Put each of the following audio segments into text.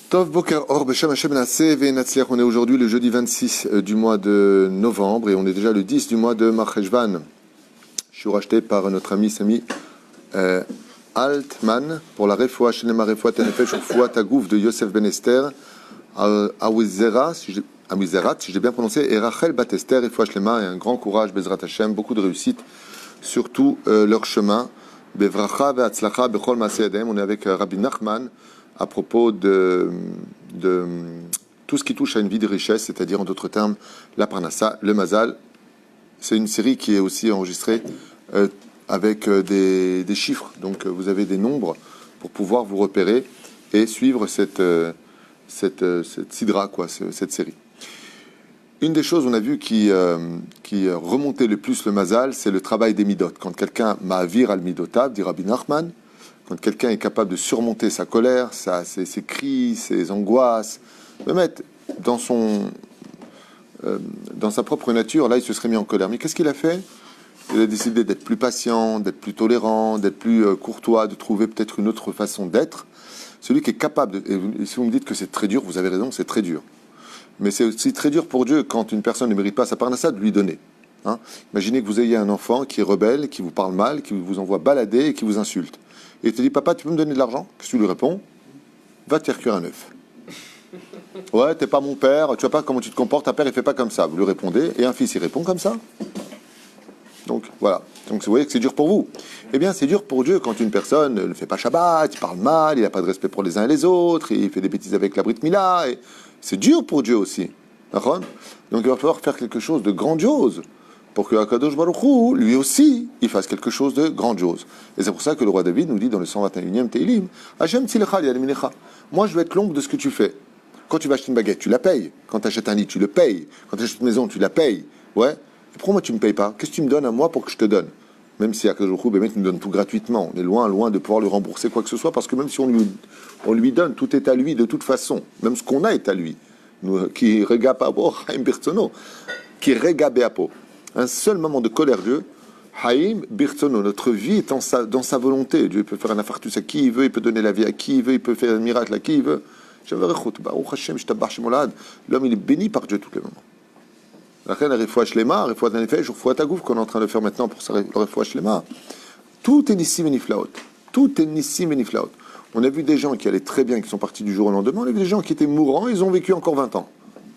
Tov Boker Or Beshem Hashem Naaseh Ve'Natzliach. On est aujourd'hui le jeudi 26 du mois de novembre et on est déjà le 10 du mois de Marcheshvan. Je suis racheté par notre ami Sami Altman pour la Refoua Shelema Refoua Tenefesh Refoua Tagouf de Yosef Ben Esther Awizerat, si je l'ai bien prononcé, et Rachel Bat Esther Refoua Shelema, et un grand courage, Bezrat Hashem, beaucoup de réussite sur tout leur chemin. Bevracha Ve'atzlacha Bechol Maaseh Yadayim. On est avec Rabbi Nachman à propos de tout ce qui touche à une vie de richesse, c'est-à-dire en d'autres termes la parnassa, le mazal. C'est une série qui est aussi enregistrée avec des chiffres, donc vous avez des nombres pour pouvoir vous repérer et suivre cette sidra, cette série. Une des choses, on a vu, qui remontait le plus le mazal, c'est le travail des midot. Quand quelqu'un ma'avir al midotav, dit Rabbi Nachman, quand quelqu'un est capable de surmonter sa colère, ses cris, ses angoisses, de mettre dans sa propre nature, là il se serait mis en colère. Mais qu'est-ce qu'il a fait? Il a décidé d'être plus patient, d'être plus tolérant, d'être plus courtois, de trouver peut-être une autre façon d'être. Celui qui est capable de... Et si vous me dites que c'est très dur, vous avez raison, c'est très dur. Mais c'est aussi très dur pour Dieu quand une personne ne mérite pas sa parnassa de lui donner. Hein? Imaginez que vous ayez un enfant qui est rebelle, qui vous parle mal, qui vous envoie balader et qui vous insulte. Et il te dit, papa, tu peux me donner de l'argent? Qu'est-ce que tu lui réponds? Va te faire cuire un œuf. Ouais, t'es pas mon père, tu vois pas comment tu te comportes, ta père il fait pas comme ça. Vous lui répondez, et un fils il répond comme ça. Donc voilà. Donc vous voyez que c'est dur pour vous. Eh bien, c'est dur pour Dieu quand une personne ne fait pas Shabbat, il parle mal, il n'a pas de respect pour les uns et les autres, il fait des bêtises avec la Brit Mila. Et c'est dur pour Dieu aussi. D'accord? Donc il va falloir faire quelque chose de grandiose pour que Akadosh Baruch Hu, lui aussi, il fasse quelque chose de grandiose. Et c'est pour ça que le roi David nous dit dans le 121e Tehillim, Hashem tzilcha li'alminecha. Moi, je vais être l'ombre de ce que tu fais. Quand tu vas acheter une baguette, tu la payes. Quand tu achètes un lit, tu le payes. Quand tu achètes une maison, tu la payes. Ouais. Et pourquoi moi, tu ne me payes pas? Qu'est-ce que tu me donnes à moi pour que je te donne? Même si Akadosh Baruch Hu nous donne tout gratuitement. On est loin de pouvoir lui rembourser quoi que ce soit, parce que même si on lui donne, tout est à lui de toute façon. Même ce qu'on a est à lui. Qui regarde pas Haïm Birtsono. Qui regarde Beapo. Un seul moment de colère, Dieu, Haïm Birtsono, notre vie est dans sa volonté. Dieu peut faire un infarctus à qui il veut, il peut donner la vie à qui il veut, il peut faire un miracle à qui il veut. L'homme, il est béni par Dieu tous les moments. La reine Refoua Shlema, Refoua Tenefesh, Refoua Tagouf, qu'on est en train de faire maintenant pour sa Refoua Shlema. Tout est nissim et niflaot. Tout est nissim et niflaot. On a vu des gens qui allaient très bien, qui sont partis du jour au lendemain. On a vu des gens qui étaient mourants, ils ont vécu encore 20 ans.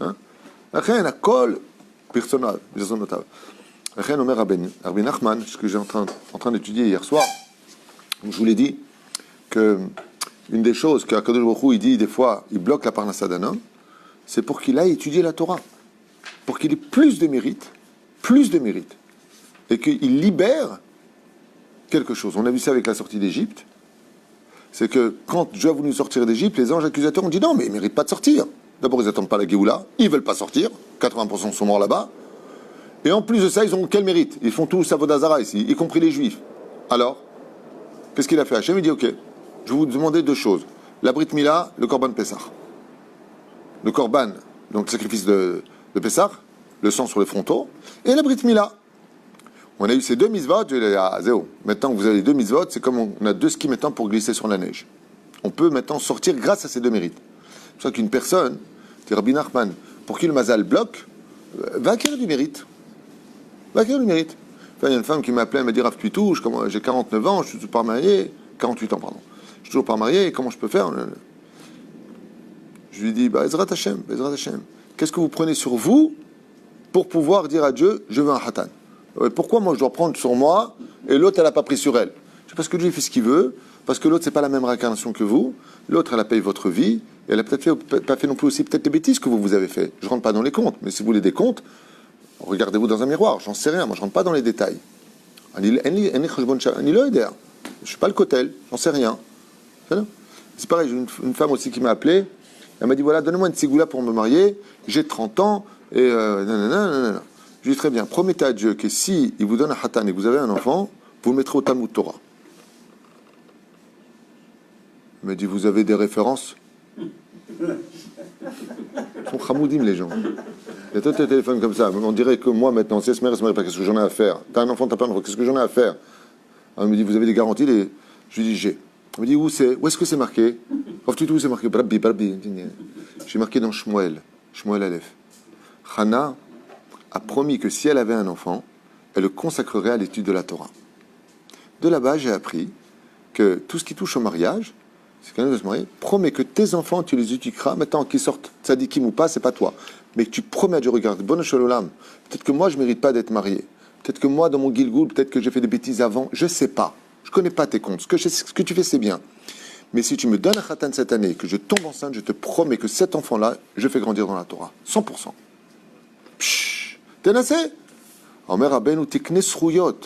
La reine a kol personnel. La reine Omer Rabbi Nachman, ce que j'ai en train d'étudier hier soir, je vous l'ai dit, que une des choses que Akadosh Baruch Hu, il dit des fois, il bloque la parnassa d'un homme, c'est pour qu'il aille étudier la Torah, pour qu'il ait plus de mérite, et qu'il libère quelque chose. On a vu ça avec la sortie d'Égypte. C'est que quand Dieu a voulu sortir d'Égypte, les anges accusateurs ont dit non, mais ils ne méritent pas de sortir. D'abord, ils n'attendent pas la Géoula, ils ne veulent pas sortir, 80% sont morts là-bas. Et en plus de ça, ils ont quel mérite? Ils font tout Savodazara ici, y compris les Juifs. Alors, qu'est-ce qu'il a fait? Hachem, il dit ok, je vais vous demander deux choses. La Brit Mila, le Korban Pessah. Le Korban, donc le sacrifice de Pessah, le sang sur les frontaux, et la Brit Mila. On a eu ces deux mitzvot, maintenant que vous avez les deux mitzvot, c'est comme on a deux skis maintenant pour glisser sur la neige. On peut maintenant sortir grâce à ces deux mérites. C'est pour ça qu'une personne, c'est Rabbi Nachman, pour qui le mazal bloque, va acquérir du mérite. Enfin, il y a une femme qui m'a appelé, elle m'a dit Rav Tuitou, j'ai 49 ans, je suis toujours pas marié, 48 ans, pardon. Je suis toujours pas marié, comment je peux faire? Je lui dis, Ezrat Hashem. Qu'est-ce que vous prenez sur vous pour pouvoir dire à Dieu, je veux un hatan? Pourquoi moi je dois prendre sur moi et l'autre elle n'a pas pris sur elle? C'est parce que Dieu fait ce qu'il veut, parce que l'autre c'est pas la même réincarnation que vous, l'autre elle a payé votre vie, et elle a peut-être pas fait non plus aussi peut-être les bêtises que vous avez fait. Je rentre pas dans les comptes, mais si vous voulez des comptes, regardez-vous dans un miroir, j'en sais rien, moi je rentre pas dans les détails. Je suis pas le cotel, j'en sais rien. C'est pareil, j'ai une femme aussi qui m'a appelé, elle m'a dit voilà, donnez-moi une sigoula pour me marier, j'ai 30 ans, et nanana. Je dis très bien, promettez à Dieu que si il vous donne un hatan et que vous avez un enfant, vous le mettrez au Talmud Torah. Il m'a dit, vous avez des références? Ils sont chamoudim les gens. Il y a tout un téléphone comme ça. On dirait que moi maintenant, si elle se marie pas, qu'est-ce que j'en ai à faire? T'as un enfant, t'as pas un enfant, qu'est-ce que j'en ai à faire? Alors, il me dit, vous avez des garanties? Je lui dis, j'ai. Il me dit, où est-ce que c'est marqué? tout, c'est marqué Brabbi, Brabbi. J'ai marqué dans Shmuel Aleph. Hana a promis que si elle avait un enfant, elle le consacrerait à l'étude de la Torah. De là-bas, j'ai appris que tout ce qui touche au mariage, c'est quelqu'un veut se marier, promets que tes enfants, tu les éduqueras, maintenant qu'ils sortent tzadikim ou pas, c'est pas toi. Mais que tu promets à Dieu, regarde, bonne shalolam, peut-être que moi, je mérite pas d'être marié. Peut-être que moi, dans mon Gilgoul, peut-être que j'ai fait des bêtises avant, je sais pas. Je connais pas tes comptes. Ce que tu fais, c'est bien. Mais si tu me donnes un khatan cette année, que je tombe enceinte, je te promets que cet enfant-là, je fais grandir dans la Torah. 100%. Pshhh. T'es nassé? Omer Rabbeinu tikne srouyot.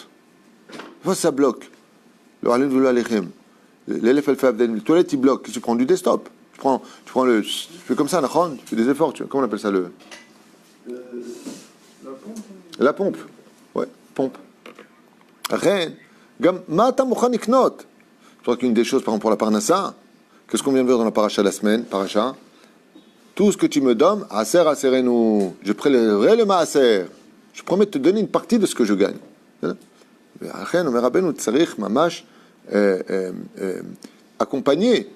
Vois, ça bloque. Le halin v'lo alechem. L'élève, elle fait abden. Le toilette, il bloque. Tu prends du desktop. Tu prends le. Tu fais comme ça, Nachon. Tu fais des efforts. Comment on appelle ça la pompe. La pompe. Ouais, pompe. Reine. Gam, ma'ata mouchan iknot. Je crois qu'une des choses, par exemple, pour la parnassa, qu'est-ce qu'on vient de voir dans la paracha la semaine, paracha? Tout ce que tu me donnes, aser aserenu. Je prélèverai le maaser. Je promets de te donner une partie de ce que je gagne. Accompagné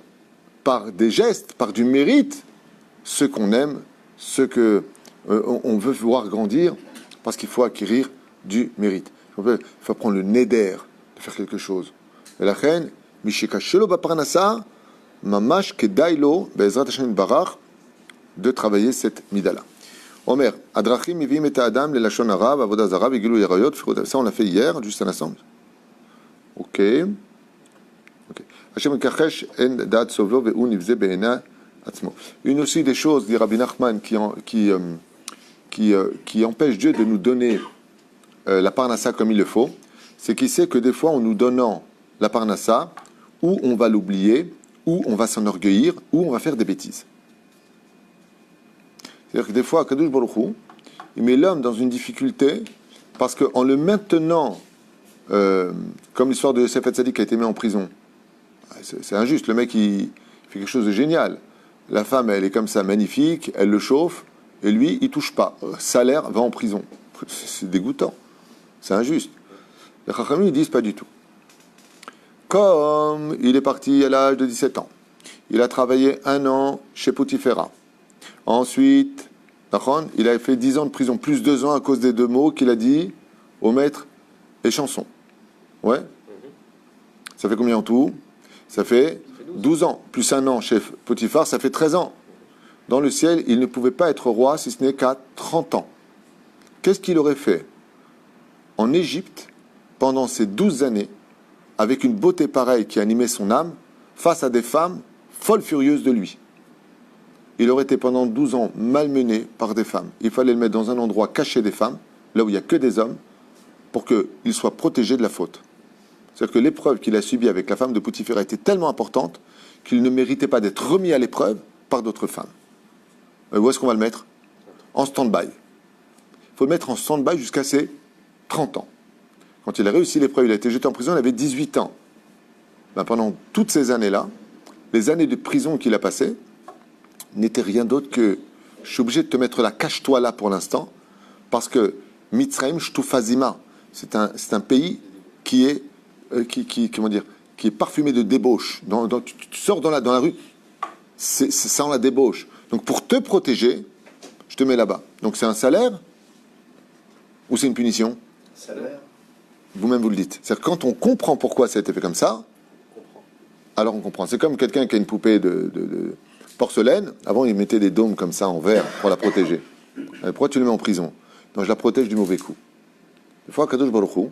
par des gestes, par du mérite, ceux qu'on aime, ceux que on veut voir grandir, parce qu'il faut acquérir du mérite. Il faut prendre le neder de faire quelque chose. Et la reine, Mishikashelo Baparnasa, Mamash Kedailo, Bezrat Hashem Barach, de travailler cette midala. Omer, Adrachim Mivim et Adam, les Lachon Arabe, Avodah Zarab, Igilou Yerayot, ça on l'a fait hier, juste un ensemble. Ok. Hashem Kachesh, En Dad Sovlo, Ve'un Nivze Be'ena Atzmo. Une aussi des choses, dit Rabbi Nachman, qui empêche Dieu de nous donner la parnassa comme il le faut, c'est qu'il sait que des fois, en nous donnant la parnassa, ou on va l'oublier, ou on va s'enorgueillir, ou on va faire des bêtises. C'est-à-dire que des fois, Kadosh Baruch Hu, il met l'homme dans une difficulté parce qu'en le maintenant, comme l'histoire de Yosef Hatzadik qui a été mis en prison, c'est injuste. Le mec, il fait quelque chose de génial. La femme, elle est comme ça, magnifique, elle le chauffe, et lui, il touche pas. Salaire, va en prison. C'est dégoûtant. C'est injuste. Les Chachamim, ils disent pas du tout. Comme il est parti à l'âge de 17 ans, il a travaillé 1 an chez Potifera. Ensuite, il a fait 10 ans de prison, plus 2 ans à cause des 2 mots qu'il a dit au maître et chanson. Ouais. Ça fait combien en tout? Ça fait 12 ans, plus 1 an chez Potiphar, ça fait 13 ans. Dans le ciel, il ne pouvait pas être roi si ce n'est qu'à 30 ans. Qu'est-ce qu'il aurait fait en Égypte pendant ces 12 années, avec une beauté pareille qui animait son âme, face à des femmes folles furieuses de lui? Il aurait été pendant 12 ans malmené par des femmes. Il fallait le mettre dans un endroit caché des femmes, là où il n'y a que des hommes, pour qu'il soit protégé de la faute. C'est-à-dire que l'épreuve qu'il a subie avec la femme de Potiphera était tellement importante qu'il ne méritait pas d'être remis à l'épreuve par d'autres femmes. Où est-ce qu'on va le mettre? En stand-by. Il faut le mettre en stand-by jusqu'à ses 30 ans. Quand il a réussi l'épreuve, il a été jeté en prison, il avait 18 ans. Pendant toutes ces années-là, les années de prison qu'il a passées, n'était rien d'autre que je suis obligé de te mettre là, cache-toi là pour l'instant, parce que Mitzrayim Shtufazima, c'est un pays qui est qui est parfumé de débauche. Tu sors dans la rue, ça sent la débauche. Donc pour te protéger, je te mets là-bas. Donc c'est un salaire ou c'est une punition? Salaire. Vous-même vous le dites. C'est-à-dire que quand on comprend pourquoi ça a été fait comme ça, alors on comprend. C'est comme quelqu'un qui a une poupée de porcelaine. Avant, il mettait des dômes comme ça en verre pour la protéger. Pourquoi tu le mets en prison? Donc je la protège du mauvais coup. Des fois, Kadosh Baruch Hu,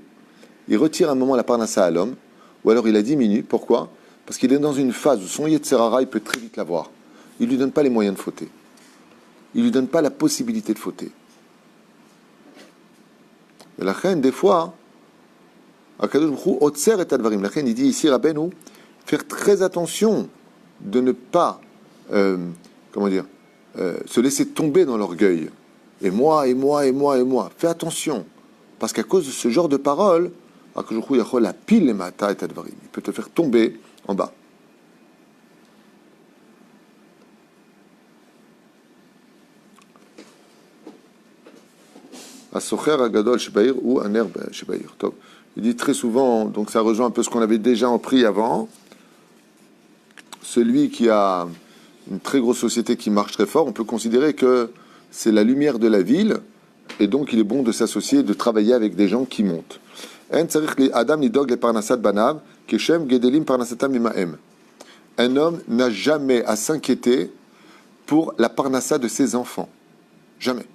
il retire un moment la parnassa à l'homme, ou alors il la diminue. Pourquoi? Parce qu'il est dans une phase où son Yetzerara, il peut très vite l'avoir. Il ne lui donne pas les moyens de fauter. Il ne lui donne pas la possibilité de fauter. Mais la reine, des fois, Kadosh Baruch Hu, Otser et Advarim. La reine, il dit ici, Rabbeinu, faire très attention de ne pas se laisser tomber dans l'orgueil. Et moi, et moi, et moi, et moi. Fais attention. Parce qu'à cause de ce genre de paroles, il peut te faire tomber en bas. Il dit très souvent, donc ça rejoint un peu ce qu'on avait déjà appris avant, celui qui a une très grosse société qui marche très fort, on peut considérer que c'est la lumière de la ville, et donc il est bon de s'associer, de travailler avec des gens qui montent. Un homme n'a jamais à s'inquiéter pour la parnassa de ses enfants. Jamais.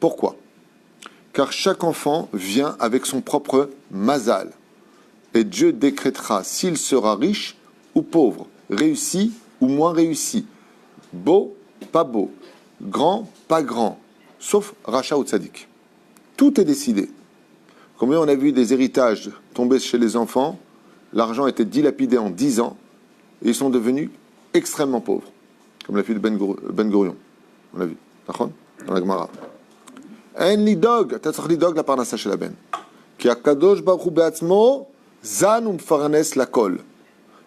Pourquoi? Car chaque enfant vient avec son propre mazal. Et Dieu décrétera s'il sera riche ou pauvre, réussi ou moins réussi, beau, pas beau, grand, pas grand, sauf Racha ou Tzadik. Tout est décidé. Combien on a vu des héritages tomber chez les enfants, l'argent était dilapidé en 10 ans, et ils sont devenus extrêmement pauvres, comme la fille de Ben Gurion. On l'a vu, dans la Gemara. En lidog, t'as sorti lidog la parnassa chez la Ben. Qui a kadosh baruch beatzmo zan umfarnes la kol.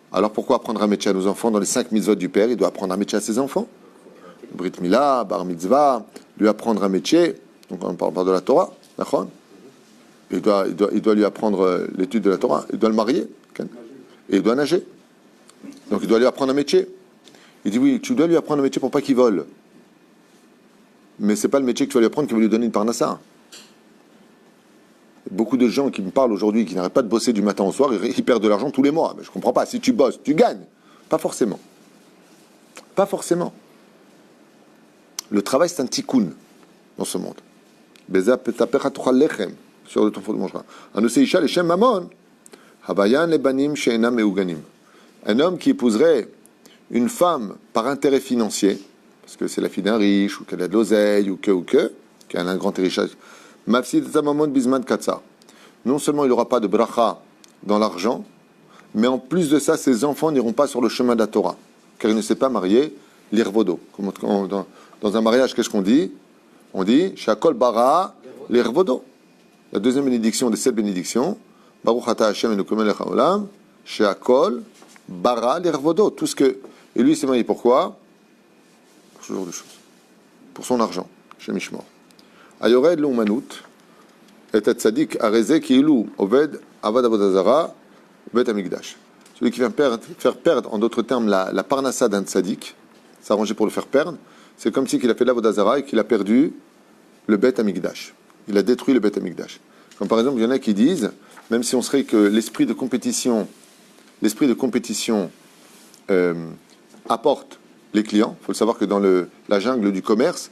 Alors pourquoi apprendre un métier à nos enfants dans les 5 mitzvot du père? Il doit apprendre un métier à ses enfants. Brit Mila, Bar Mitzvah, lui apprendre un métier. Donc on parle de la Torah, d'accord? Il doit lui apprendre l'étude de la Torah. Il doit le marier. Et il doit nager. Donc il doit lui apprendre un métier. Il dit oui, tu dois lui apprendre un métier pour pas qu'il vole. Mais c'est pas le métier que tu vas lui apprendre qui va lui donner une parnassa. Beaucoup de gens qui me parlent aujourd'hui, qui n'arrêtent pas de bosser du matin au soir, ils perdent de l'argent tous les mois. Mais je comprends pas. Si tu bosses, tu gagnes. Pas forcément. Pas forcément. Le travail, c'est un tikkun dans ce monde. Sur de ton fond de mangera. Un homme qui épouserait une femme par intérêt financier, parce que c'est la fille d'un riche, ou qu'elle a de l'oseille, ou que, qui a un grand héritage, non seulement il n'aura pas de bracha dans l'argent, mais en plus de ça, ses enfants n'iront pas sur le chemin de la Torah, car il ne s'est pas marié l'irvodo. Dans un mariage, qu'est-ce qu'on dit? On dit Shakol bara l'irvodo. La deuxième bénédiction des 7 bénédictions, Baruch ata Hashem elokeinu melech haolam, Shakol bara l'irvodo. Tout ce que. Et lui, il s'est marié pourquoi? Pour ce genre de choses. Pour son argent. Shem Ishmor. Ayored l'umanut, et tzadik areze kiilu oved avad avodazara bet amigdash. Celui qui vient faire perdre, en d'autres termes, la parnassa d'un tzadik, s'arranger pour le faire perdre, c'est comme si qu'il a fait l'avodazara et qu'il a perdu le bet amigdash. Il a détruit le bet amigdash. Comme par exemple, il y en a qui disent, même si on serait que l'esprit de compétition apporte les clients. Il faut le savoir que dans la jungle du commerce,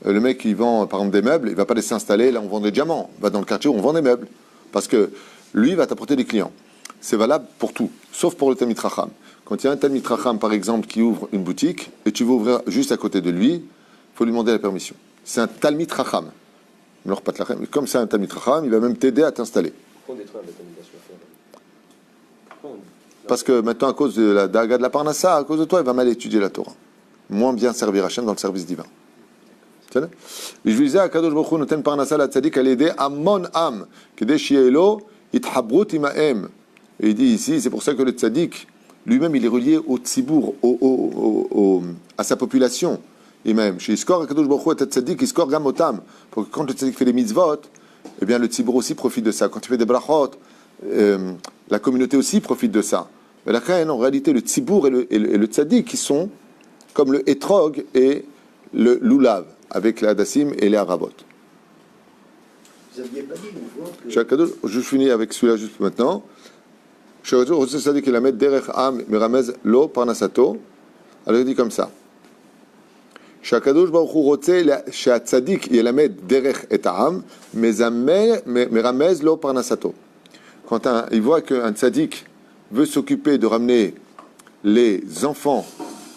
le mec qui vend par exemple des meubles, il ne va pas laisser installer là où on vend des diamants. Il va dans le quartier où on vend des meubles. Parce que lui, il va t'apporter des clients. C'est valable pour tout, sauf pour le Talmid Chacham. Quand il y a un Talmid Chacham, par exemple, qui ouvre une boutique, et tu veux ouvrir juste à côté de lui, il faut lui demander la permission. C'est un Talmid Chacham. Comme c'est un Talmid Chacham, il va même t'aider à t'installer. Pourquoi on détruit un Talmid Chacham? Parce que maintenant, à cause de la daga de la parnassa, à cause de toi, il va mal étudier la Torah. Moins bien servir Hachem dans le service divin. Je lui disais, Akadosh Baruch Hu noten parnassa la tzadik al yedei amon am, kedei shielo ithabrut imahem. Et il dit ici, c'est pour ça que le tzadik, lui-même, il est relié au tzibour, à sa population. Et même, chez Iskor, Akadosh Baruch Hu et tzadik, Iskor gamotam. Pour que quand le tzadik fait les mitzvot, eh bien, le tzibour aussi profite de ça. Quand tu fais des brachot, la communauté aussi profite de ça. Mais là, en réalité, le tzibour et le tzadik, qui sont comme le etrog et le lulav, avec les hadassim et les arabot. Vous n'aviez pas dit une fois que... Je finis avec celui-là juste maintenant. Alors il dit comme ça. שהקדוש ברוך הוא רוצה שהצדיק ילמד דרך את העם, מרמז לו פרנסתו. Quand il voit qu'un tzaddik veut s'occuper de ramener les enfants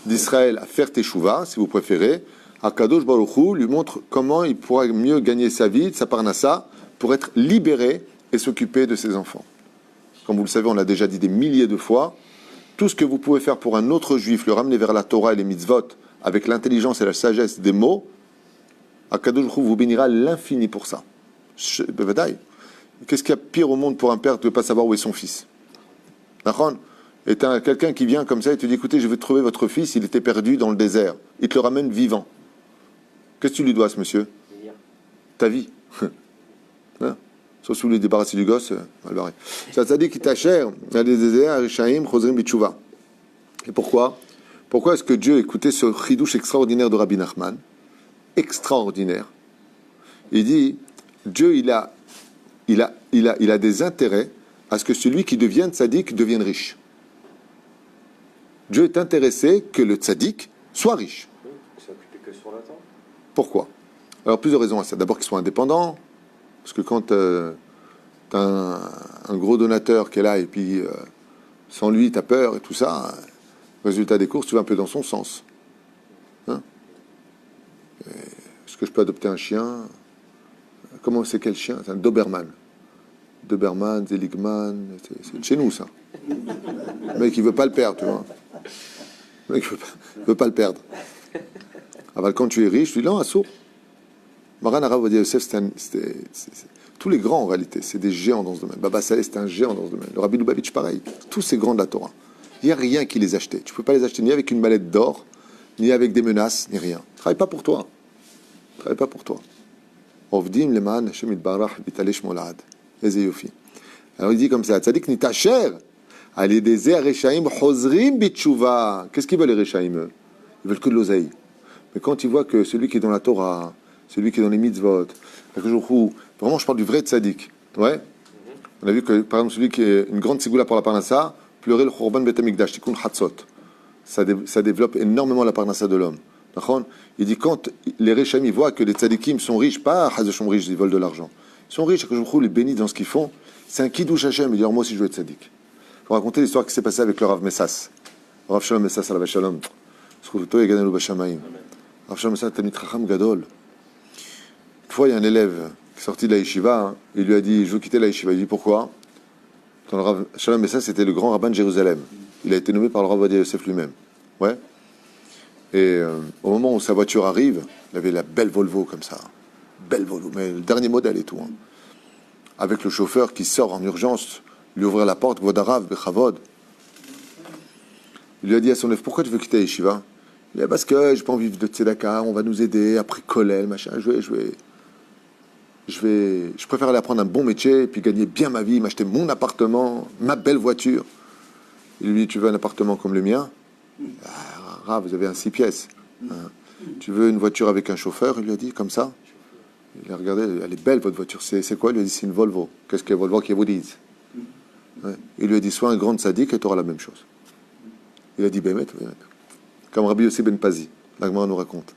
d'Israël à faire teshuva, si vous préférez, Akadosh Baruch Hu lui montre comment il pourra mieux gagner sa vie, sa parnassa, pour être libéré et s'occuper de ses enfants. Comme vous le savez, on l'a déjà dit des milliers de fois, tout ce que vous pouvez faire pour un autre juif, le ramener vers la Torah et les mitzvot, avec l'intelligence et la sagesse des mots, Akadosh Baruch Hu vous bénira l'infini pour ça. Qu'est-ce qu'il y a de pire au monde pour un père de ne pas savoir où est son fils? D'accord? Et tu as quelqu'un qui vient comme ça et te dit, écoutez, je vais trouver votre fils, il était perdu dans le désert. Il te le ramène vivant. Qu'est-ce que tu lui dois, ce monsieur? Ta vie. Hein? Sauf si vous voulez débarrasser du gosse, mal barré. Ça dit qu'il t'a cher, il y a des déserts, Rishaim, Chosrim, Bitchouva. Et pourquoi? Pourquoi est-ce que Dieu écoutait ce chidouche extraordinaire de Rabbi Nachman? Extraordinaire. Il dit, Dieu, il a des intérêts à ce que celui qui devienne tzaddik devienne riche. Dieu est intéressé que le tzaddik soit riche. Pourquoi? Alors, plusieurs raisons à ça. D'abord, qu'ils soient indépendants. Parce que quand tu as un gros donateur qui est là et puis sans lui, tu as peur et tout ça, résultat des courses, tu vas un peu dans son sens. Hein? Est-ce que je peux adopter un chien? Comment c'est quel chien? C'est un Doberman. Doberman, Zeligman, c'est de chez nous ça. Le mec il veut pas le perdre, tu vois. Le mec il veut pas le perdre. Alors quand tu es riche, tu dis non, assaut. Maran Arav Ovadia Yosef, tous les grands en réalité, c'est des géants dans ce domaine. Baba Saleh, c'était un géant dans ce domaine. Le Rabbi Lubavitch, pareil. Tous ces grands de la Torah. Il n'y a rien qui les achetait. Tu ne peux pas les acheter ni avec une mallette d'or, ni avec des menaces, ni rien. Travaille pas pour toi. Travaille pas pour toi. Ovdim leman Hashem itbarach bitalesh molad. Alors il dit comme ça, Tzadik nitacher, allez des Rechaim chozrim bitshuva. Qu'est-ce qu'ils veulent les Rechaim? Ils veulent que de l'oseille. Mais quand ils voient que celui qui est dans la Torah, celui qui est dans les mitzvot, vraiment je parle du vrai Tzadik. Ouais. On a vu que par exemple celui qui est une grande sigoula pour la parnassa, pleurer le Khurban Bet Hamikdash, Tikkun Hatzot. Ça développe énormément la parnassa de l'homme. Il dit quand les Rechaim voient que les Tzadikim sont riches, pas Hazeshom riches, ils volent de l'argent. Ils sont riches, que je les bénis dans ce qu'ils font. C'est un kiddush Hashem. Il dit, moi aussi je veux être tzaddik. Je vais raconter l'histoire qui s'est passée avec le Rav Messas. Le Rav Shalom Messas, Alav Shalom. Rav Shalom Messas, Tamit Chacham Gadol. Une fois, il y a un élève qui est sorti de la yeshiva. Il lui a dit, je veux quitter la yeshiva. Il dit, pourquoi? Quand le Rav Shalom Messas était le grand rabbin de Jérusalem. Il a été nommé par le Rav Ovadia Yosef lui-même. Ouais. Et au moment où sa voiture arrive, il avait la belle Volvo comme ça. Belle Volvo, mais le dernier modèle et tout. Hein. Avec le chauffeur qui sort en urgence, lui ouvrir la porte, Vodarav, Bechavod. Il lui a dit à son élève, pourquoi tu veux quitter la yeshiva? Il a dit, parce que j'ai pas envie de tzedaka, on va nous aider, après Kolel, machin, je préfère aller apprendre un bon métier, puis gagner bien ma vie, m'acheter mon appartement, ma belle voiture. Il lui dit, tu veux un appartement comme le mien? Ah, vous avez un 6 pièces. Hein. Tu veux une voiture avec un chauffeur? Il lui a dit, comme ça. Il a regardé, elle est belle votre voiture, c'est quoi? Il lui a dit, c'est une Volvo. Qu'est-ce que Volvo qui vous dit? Ouais. Il lui a dit, sois un grand tzaddik et tu auras la même chose. Il a dit, Bémet. Comme Rabbi Yossi Ben Pazi, l'Agmara nous raconte.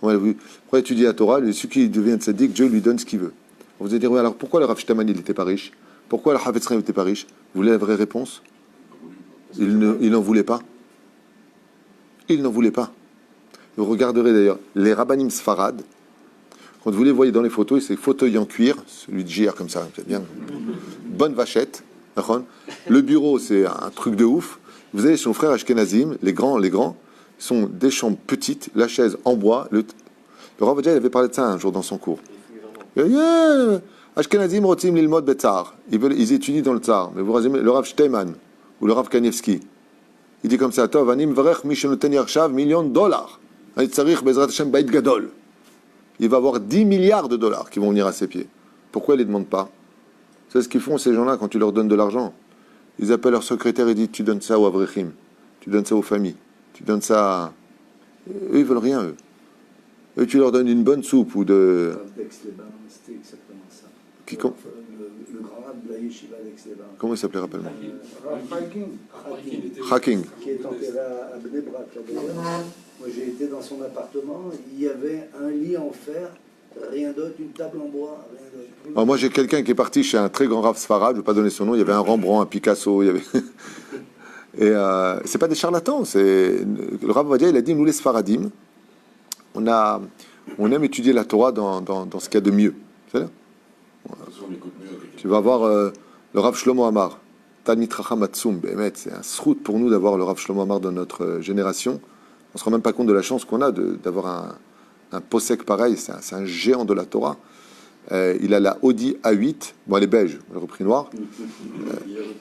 Pourquoi étudier la Torah? Celui qui devient tzaddik, Dieu lui donne ce qu'il veut. Vous allez dire, oui, alors pourquoi le Rav Shtaman il n'était pas riche? Pourquoi le Havetz Chaim n'était pas riche? Vous voulez la vraie réponse? Il n'en voulait pas. Il n'en voulait pas. Vous regarderez d'ailleurs les rabbanim sfarad. Quand vous les voyez dans les photos, c'est fauteuil en cuir, celui de JR comme ça, c'est bien. Bonne vachette. Le bureau, c'est un truc de ouf. Vous avez son frère Ashkenazim, les grands, sont des chambres petites, la chaise en bois. Le Rav Ovadia, il avait parlé de ça un jour dans son cours. Ashkenazim rotim lilmod betzar. Ils étudient dans le tsar. Mais vous regardez le Rav Shteiman ou le Rav Kanievski. Il dit comme ça, Tov, anim varech mi shenoten yarshav $1,000,000. Ani tzarich bezrat Hashem bait gadol. Il va avoir 10 milliards de dollars qui vont venir à ses pieds. Pourquoi ils ne les demandent pas? C'est ce qu'ils font ces gens-là quand tu leur donnes de l'argent. Ils appellent leur secrétaire et disent, tu donnes ça aux avrechim, tu donnes ça aux familles, tu donnes ça à... Eux, ils veulent rien, eux. Eux, tu leur donnes une bonne soupe ou de... C'était exactement ça. Qui, le grand rab de la yeshiva d'Aix-les-Bains. Comment il s'appelait, rappelle-moi? Haking. Haking. Qui est entré là à Bnei Brak, là d'ailleurs. Moi, j'ai été dans son appartement, il y avait un lit en fer, rien d'autre, une table en bois, rien d'autre. Alors moi, j'ai quelqu'un qui est parti chez un très grand Rav Sfarad, je ne vais pas donner son nom, il y avait un Rembrandt, un Picasso, il y avait... Et c'est pas des charlatans, c'est... Le Rav Ovadia, il a dit, nous les Sfaradim, on aime étudier la Torah dans ce qu'il y a de mieux. C'est-à-dire tu vas voir le Rav Shlomo Amar, Talmid Chacham Atzum, c'est un srout pour nous d'avoir le Rav Shlomo Amar dans notre génération. On ne se rend même pas compte de la chance qu'on a d'avoir un posek pareil, c'est un géant de la Torah. Il a la Audi A8, bon elle est beige, elle est repris noir.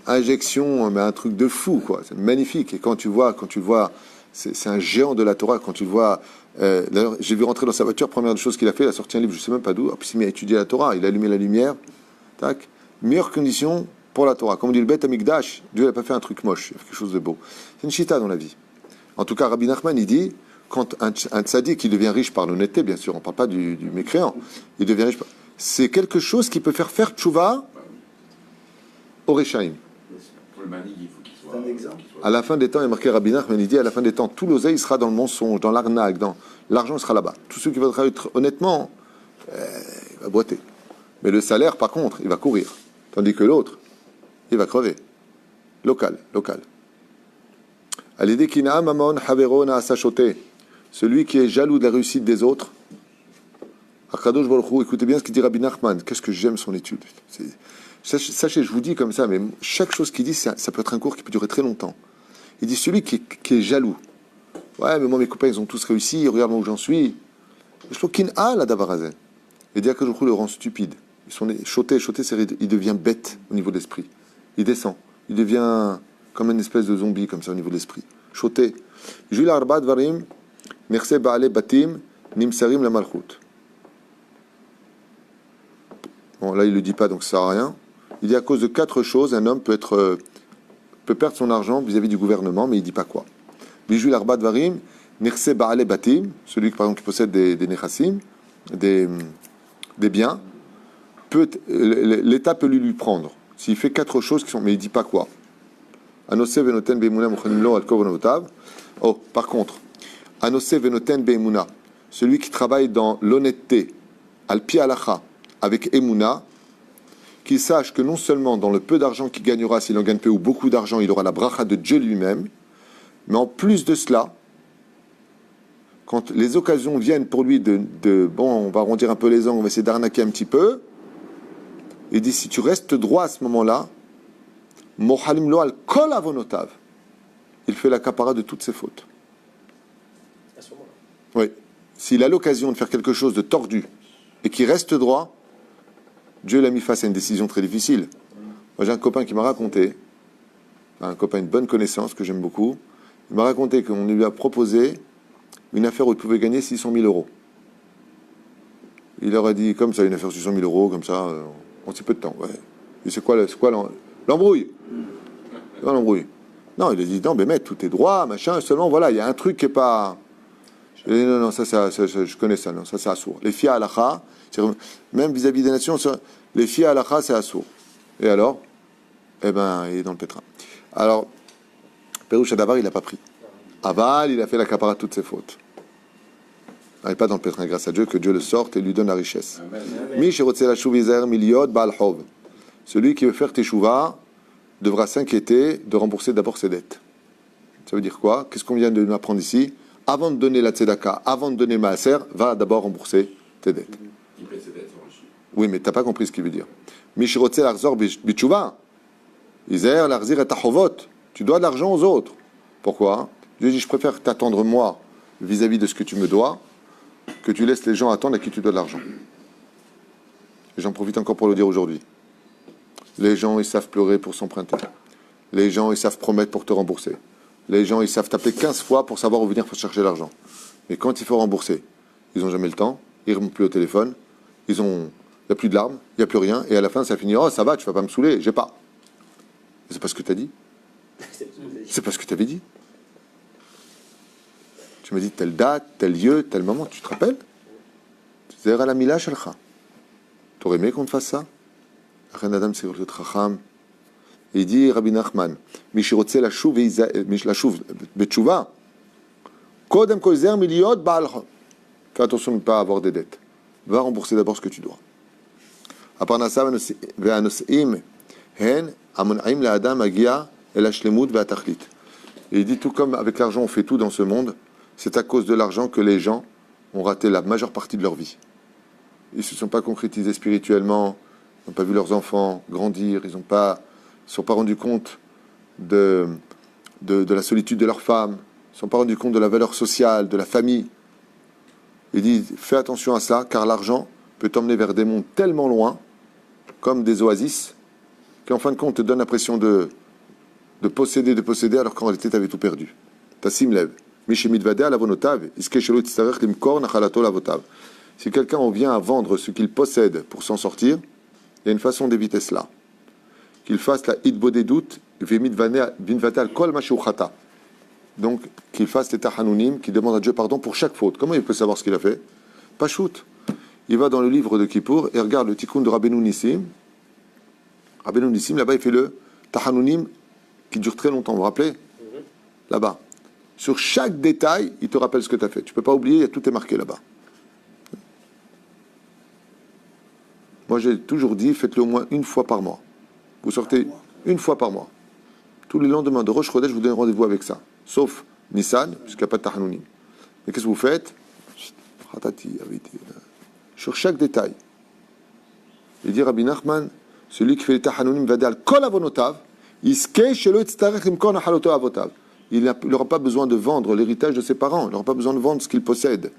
Injection, mais un truc de fou, quoi. C'est magnifique. Et quand tu le vois, c'est un géant de la Torah. Quand tu le vois, d'ailleurs, j'ai vu rentrer dans sa voiture, première chose qu'il a fait, il a sorti un livre, je ne sais même pas d'où, puis il s'est mis à étudier la Torah, il a allumé la lumière, tac, meilleures conditions pour la Torah. Comme on dit le Bet Hamikdash, Dieu n'a pas fait un truc moche, il a fait quelque chose de beau. C'est une chita dans la vie. En tout cas, Rabbi Nachman, il dit, quand un tzaddik qui devient riche par l'honnêteté, bien sûr, on ne parle pas du mécréant, il devient riche, c'est quelque chose qui peut faire tchouva au Rechaim. Pour le mani, il faut qu'il soit. C'est un exemple. À la fin des temps, il y a marqué Rabbi Nachman, il dit, à la fin des temps, tout l'oseille sera dans le mensonge, dans l'arnaque, dans l'argent sera là-bas. Tous ceux qui veulent travailler honnêtement, il va boiter. Mais le salaire, par contre, il va courir. Tandis que l'autre, il va crever. Local. Celui qui est jaloux de la réussite des autres, Akadosh Baruch Hu, écoutez bien ce qu'il dit Rabbi Nachman, qu'est-ce que j'aime son étude. Sachez, je vous dis comme ça, mais chaque chose qu'il dit, ça peut être un cours qui peut durer très longtemps. Il dit celui qui est jaloux. Ouais, mais moi, mes copains, ils ont tous réussi, regarde-moi où j'en suis. Je trouve qu'il a la davarazé. Il dit Akadosh Baruch Hu le rend stupide. Choté, il devient bête au niveau de l'esprit. Il descend. Il devient comme une espèce de zombie, comme ça, au niveau de l'esprit. Choté. Jules Arba Dvarim, Nerse Baale Batim, Nimsarim la Malchut. Bon, là, il ne le dit pas, donc ça sert à rien. Il dit à cause de 4 choses, un homme peut perdre son argent vis-à-vis du gouvernement, mais il ne dit pas quoi. Jules Arba Dvarim, Nerse Baale Batim, celui par exemple, qui possède des nechassim, des biens, l'État peut lui prendre. S'il fait 4 choses qui sont, mais il ne dit pas quoi. Anose venoten beimuna muchanim lo al kovonotav. Oh, par contre, Anose venoten beimuna, celui qui travaille dans l'honnêteté, al pi halacha, avec emuna, qu'il sache que non seulement dans le peu d'argent qu'il gagnera, s'il en gagne peu ou beaucoup d'argent, il aura la bracha de Dieu lui-même, mais en plus de cela, quand les occasions viennent pour lui bon, on va arrondir un peu les angles, on va essayer d'arnaquer un petit peu, il dit, si tu restes droit à ce moment-là, mohalim lo al kol avonotav, il fait la capara de toutes ses fautes. À ce moment-là. Oui. S'il a l'occasion de faire quelque chose de tordu et qu'il reste droit, Dieu l'a mis face à une décision très difficile. Moi, j'ai un copain qui m'a raconté, un copain, une bonne connaissance que j'aime beaucoup, il m'a raconté qu'on lui a proposé une affaire où il pouvait gagner 600 000 euros. Il leur a dit, comme ça, une affaire de 600 000 euros, comme ça, en si peu de temps. Ouais. Et c'est quoi l'embrouille? C'est quoi l'embrouille? Non, il a dit, non, mais mec, tout est droit, machin, seulement, voilà, il y a un truc qui n'est pas... Je lui ai dit, non, ça, je connais ça, non, ça, c'est assourd. Les filles à halakha, même vis-à-vis des nations, les filles à halakha, c'est assourd. Et alors? Eh ben, il est dans le pétrin. Alors, Pérouche Adavar, il n'a pas pris. Aval, il a fait la capara de toutes ses fautes. Il n'est pas dans le pétrin, grâce à Dieu, que Dieu le sorte et lui donne la richesse. Celui qui veut faire teshuva devra s'inquiéter de rembourser d'abord ses dettes. Ça veut dire quoi? Qu'est-ce qu'on vient de nous apprendre ici? Avant de donner la tzedaka, avant de donner maaser, va d'abord rembourser tes dettes. Qui paie ses dettes sont riches. Oui, mais tu n'as pas compris ce qu'il veut dire. Mishirotze l'arzor bitchouva. Iser l'arzir et tachovot. Tu dois de l'argent aux autres. Pourquoi? Dieu dit, je préfère t'attendre moi vis-à-vis de ce que tu me dois, que tu laisses les gens attendre à qui tu dois de l'argent. Et j'en profite encore pour le dire aujourd'hui. Les gens, ils savent pleurer pour s'emprunter. Les gens, ils savent promettre pour te rembourser. Les gens, ils savent t'appeler 15 fois pour savoir où venir pour chercher l'argent. Mais quand il faut rembourser, ils n'ont jamais le temps, ils ne remontent plus au téléphone, il n'y a plus de larmes, il n'y a plus rien, et à la fin, ça finit, oh, ça va, tu ne vas pas me saouler, j'ai pas. C'est pas ce que tu as dit. C'est pas ce que tu avais dit. Tu m'as dit telle date, tel lieu, tel moment, tu te rappelles? C'est à la mila shalcha. T'aurais aimé qu'on te fasse ça? Il dit Rabbi Nachman, Mishirotze la chouv betchouva, kodem kozer miliot ba'alcha. Fais attention de ne pas avoir des dettes. Va rembourser d'abord ce que tu dois. Aparnasa ve'anosim hen amon'aim la'adam agia el hashlemut ve'atachlit. Il dit tout comme avec l'argent on fait tout dans ce monde, c'est à cause de l'argent que les gens ont raté la majeure partie de leur vie. Ils ne se sont pas concrétisés spirituellement, ils n'ont pas vu leurs enfants grandir, ils ne sont pas rendus compte de la solitude de leur femme, ils ne sont pas rendus compte de la valeur sociale, de la famille. Il dit, fais attention à ça, car l'argent peut t'emmener vers des mondes tellement loin, comme des oasis, qu'en fin de compte, te donne l'impression de posséder, alors qu'en réalité, tu avais tout perdu. Tassim lev. Si quelqu'un en vient à vendre ce qu'il possède pour s'en sortir, il y a une façon d'éviter cela. Qu'il fasse la hitbodedut, vinvatal kol mashuchata. donc qu'il fasse les tahanunim, qu'il demande à Dieu pardon pour chaque faute. Comment il peut savoir ce qu'il a fait? Pas shoot. Il va dans le livre de Kippour et regarde le tikkun de Rabbeinu Nissim. Rabbeinu Nissim, là-bas, il fait le tahanunim qui dure très longtemps, vous vous rappelez? Là-bas. Sur chaque détail, il te rappelle ce que tu as fait. Tu ne peux pas oublier, tout est marqué là-bas. Moi, j'ai toujours dit, faites-le au moins une fois par mois. Vous sortez une fois par mois. Tous les lendemains de Rosh Chodesh, je vous donne rendez-vous avec ça. Sauf Nissan, puisqu'il n'y a pas de tahanunim. Mais qu'est-ce que vous faites? Sur chaque détail. Il dit Rabbi Nachman, celui qui fait les tahanunim va dire kol avonotav, iskei shelo yitztarech limkor nachaloto avotav. Il n'aura pas besoin de vendre l'héritage de ses parents. Il n'aura pas besoin de vendre ce qu'il possède.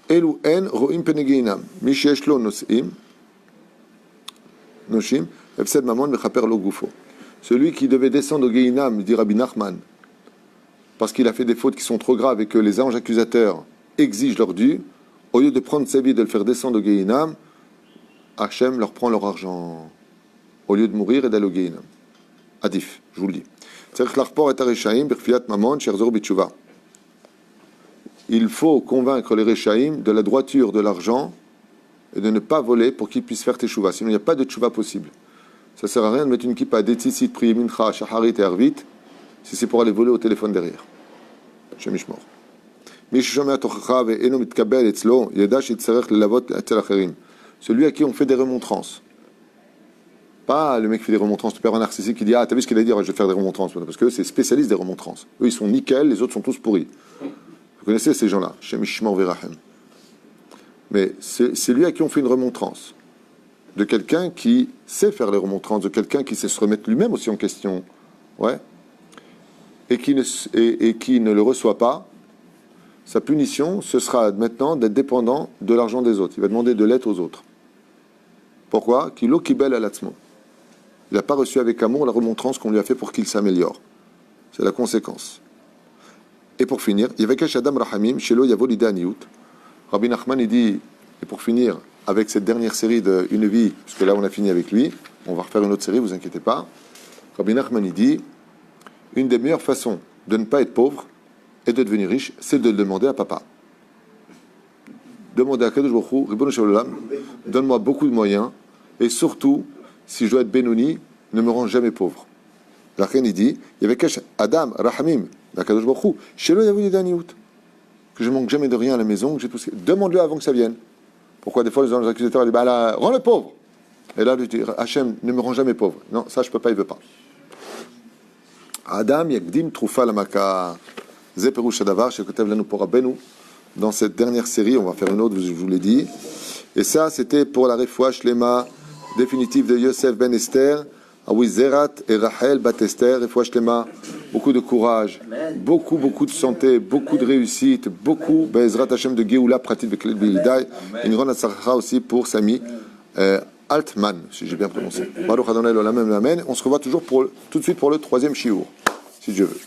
Elu en roim penegeinam. Mi sheyesh lo nosim. Noshim. Efsed mamon mechaper lo gufo. Celui qui devait descendre au Geinam, dit Rabbi Nachman, parce qu'il a fait des fautes qui sont trop graves et que les anges accusateurs exigent leur dû, au lieu de prendre sa vie et de le faire descendre au Geinam, Hachem leur prend leur argent. Au lieu de mourir et d'aller au Geinam. Adif, je vous le dis. Il faut convaincre les Réchaïm de la droiture de l'argent et de ne pas voler pour qu'ils puissent faire teshuva. Sinon, il n'y a pas de teshuva possible. Ça ne sert à rien de mettre une kippa, des tzitzit, prier mincha, shaharit et arvit, si c'est pour aller voler au téléphone derrière. Chez Mishmor. Celui à qui on fait des remontrances. Pas le mec qui fait des remontrances, le père narcissique qui dit ah t'as vu ce qu'il a dit, je vais faire des remontrances, parce que c'est spécialiste des remontrances. Eux ils sont nickel, les autres sont tous pourris. Vous connaissez ces gens-là, Shem Ishmael Verahem. Mais c'est lui à qui on fait une remontrance, de quelqu'un qui sait faire les remontrances, de quelqu'un qui sait se remettre lui-même aussi en question, ouais, et qui ne le reçoit pas. Sa punition, ce sera maintenant d'être dépendant de l'argent des autres. Il va demander de l'aide aux autres. Pourquoi? Kilo kibel alatzmo. Il n'a pas reçu avec amour la remontrance qu'on lui a fait pour qu'il s'améliore. C'est la conséquence. Et pour finir, il y avait Adam Rahamim, Shelo Yavo Lida Niyut. Rabbi Nachman, il dit, et pour finir, avec cette dernière série de Une vie, puisque là on a fini avec lui, on va refaire une autre série, vous inquiétez pas. Rabbi Nachman, il dit, une des meilleures façons de ne pas être pauvre et de devenir riche, c'est de le demander à papa. Demandez à Kadosh Baruch Hu, Ribono Shel Olam, donne-moi beaucoup de moyens, et surtout, si je dois être Benoni, ne me rends jamais pauvre. La reine, il dit, il y avait Adam, Rahamim, la Kadosh Baruch Hu, Shelo Yavo Lida Niyut, que je manque jamais de rien à la maison, que j'ai tout ce... Demande-le avant que ça vienne. Pourquoi des fois les anges accusateurs disent, bah là, rends-le pauvre. Et là, je dis, Hachem ne me rend jamais pauvre. Non, ça je peux pas, il veut pas. Adam Yakdim Troufa Lamaka. Ze Perush Hadavar, Shekotev Lanu pour Rabbeinu. Dans cette dernière série, on va faire une autre, je vous l'ai dit. Et ça, c'était pour la refoua shlema définitive de Yosef ben Esther, Awizerat et Rachel bat Esther, refoua shlema, beaucoup de courage, beaucoup de santé, beaucoup de réussite, beaucoup, Bezrat Hashem de Geoula, pratique de Klel Bilidai, une grande atzaracha aussi pour Sami Altman, si j'ai bien prononcé. Baruch Adonai Olam Amen. On se revoit toujours tout de suite pour le troisième shiur, si Dieu veut.